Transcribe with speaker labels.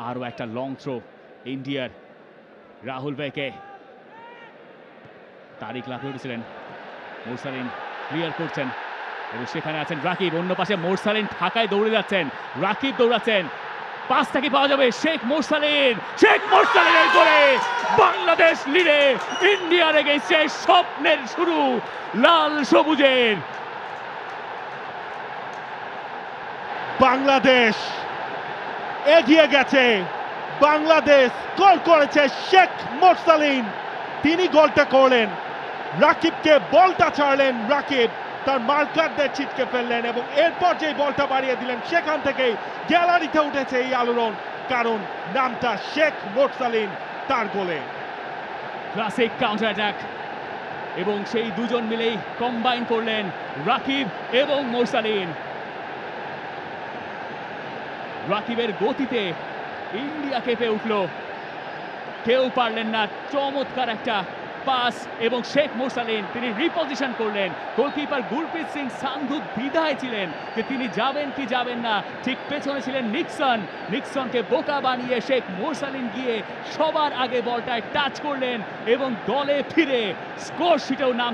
Speaker 1: আরও একটা long throw ইন্ডিয়ার রাহুল ভাইকে। তারিক লাফিয়ে উঠেছিলেন, মোরসালিন ক্লিয়ার করছেন এবং সেখানে আছেন রাকিব। অন্য পাশে মোরসালিন ঢাকায় দৌড়ে যাচ্ছেন, রাকিব দৌড়াচ্ছেন, পাসটা কি পাওয়া যাবে? শেখ মোরসালিনের গোলে বাংলাদেশ লিডে। ইন্ডিয়ার এগেইনস্টে স্বপ্নের শুরু লাল সবুজের।
Speaker 2: বাংলাদেশ এগিয়ে গেছে, বাংলাদেশ গোল করেছে শেখ মোরসালিন। তিনি গোলটা করলেন, রাকিবকে বলটা ছাড়লেন, রাকিব তার মার্কারদের ছিটকে ফেললেন এবং এরপর যে বলটা বাড়িয়ে দিলেন সেখান থেকেই গ্যালারিতে উঠেছে এই আলোড়ন, কারণ নামটা শেখ মোরসালিন তার গোলে।
Speaker 1: ক্লাসিক কাউন্টার অ্যাটাক এবং সেই দুজন মিলেই কম্বাইন করলেন রাকিব এবং মোরসালিন। রাকিবের গতিতে ইন্ডিয়া কেঁপে উঠল, কেউ পারলেন না। চমৎকার একটা পাস এবং শেখ মোরসালিন তিনি রিপোজিশন করলেন। গোলকিপার গুরপ্রীত সিং সান্ধু দ্বিধায় ছিলেন যে তিনি যাবেন কি যাবেন না। ঠিক পেছনে ছিলেন নিক্সনকে বোকা বানিয়ে শেখ মোরসালিন গিয়ে সবার আগে বলটায় টাচ করলেন এবং দলে ফিরে স্কোর শিটেও নাম